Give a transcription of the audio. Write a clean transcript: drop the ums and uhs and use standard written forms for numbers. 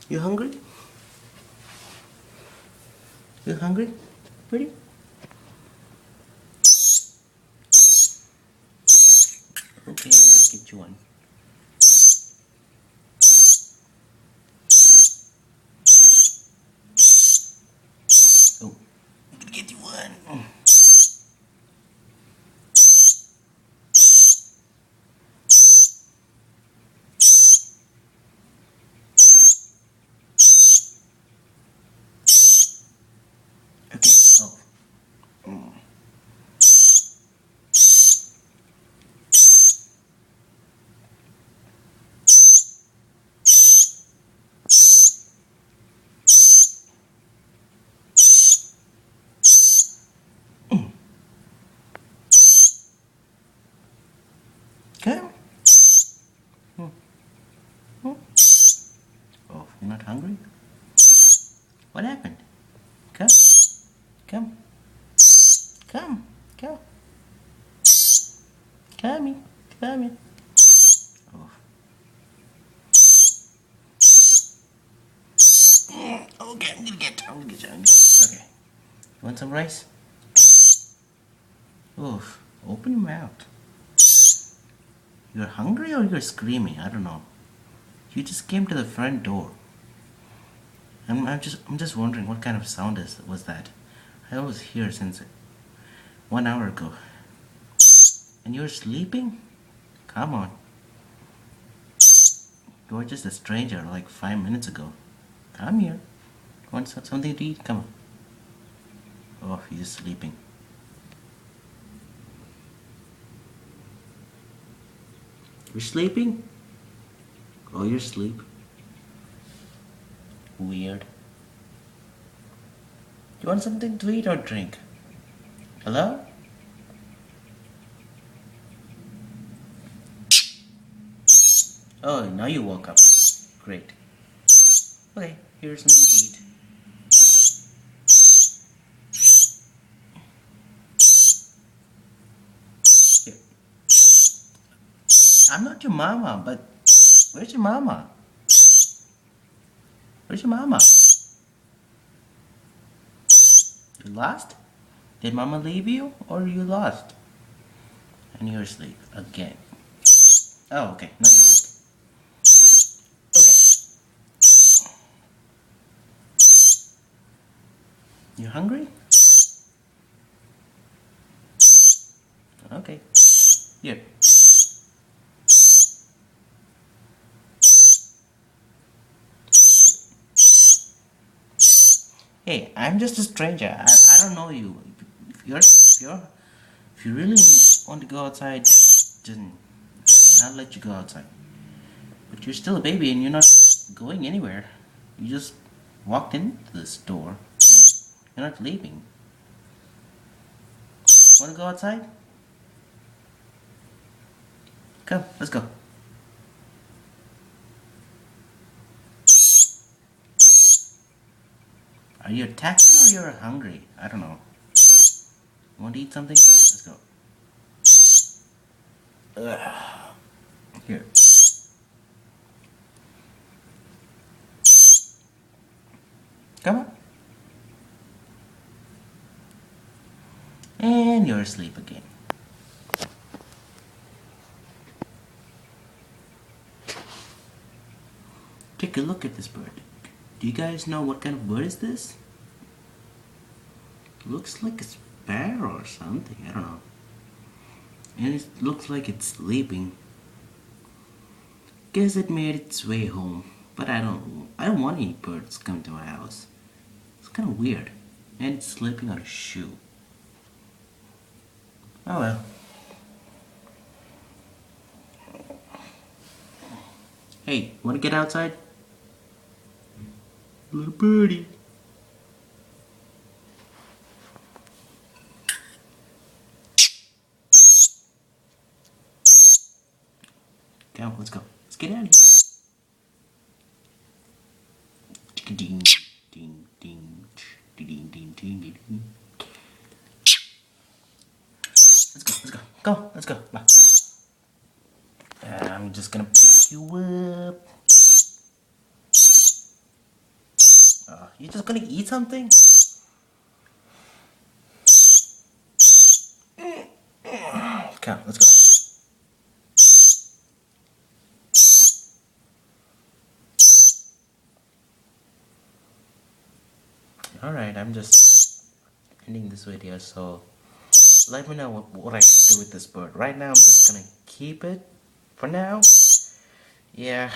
You hungry? You hungry? Pretty? Okay, I'll just get you one. Oh, I'll get you one. Okay, oh. Mm. Come. Mm. Mm. Oh, you're not hungry? What happened? Come. Come. Come. Come. Come in. Come in. Oh. Okay, I'm gonna get you. Okay. You want some rice? Oof. Open your mouth. You're hungry or you're screaming? I don't know. You just came to the front door. I'm just wondering what kind of sound was that? I was here since 1 hour ago. And you're sleeping? Come on. You were just a stranger like 5 minutes ago. Come here. Want something to eat? Come on. Oh, he's just sleeping. You're sleeping? Oh, you're asleep. Weird. You want something to eat or drink? Hello? Oh, now you woke up. Great. Okay, here's something to eat. Here. I'm not your mama, but where's your mama? Where's your mama? You lost? Did mama leave you or you lost? And you're asleep again. Oh, okay. Now you're awake. Okay. You hungry? Okay. Here. Hey, I'm just a stranger. I don't know you. If you really want to go outside, then I'll let you go outside. But you're still a baby and you're not going anywhere. You just walked into this door and you're not leaving. Want to go outside? Come, let's go. Are you attacking or you're hungry? I don't know. Want to eat something? Let's go. Ugh. Here. Come on. And you're asleep again. Take a look at this bird. Do you guys know what kind of bird is this? Looks like a sparrow or something. I don't know. And it looks like it's sleeping. Guess it made its way home. But I don't want any birds coming to my house. It's kind of weird. And it's sleeping on a shoe. Oh well. Hey, wanna get outside? Little birdie. Come on, let's go. Let's get out of here. Ding, ding, ding, ding, ding, ding, ding. Let's go. Go, let's go. Bye. I'm just gonna pick you up. just gonna eat something? Come, let's go. Alright, I'm just ending this video, so let me know what I should do with this bird. Right now, I'm just gonna keep it for now. Yeah,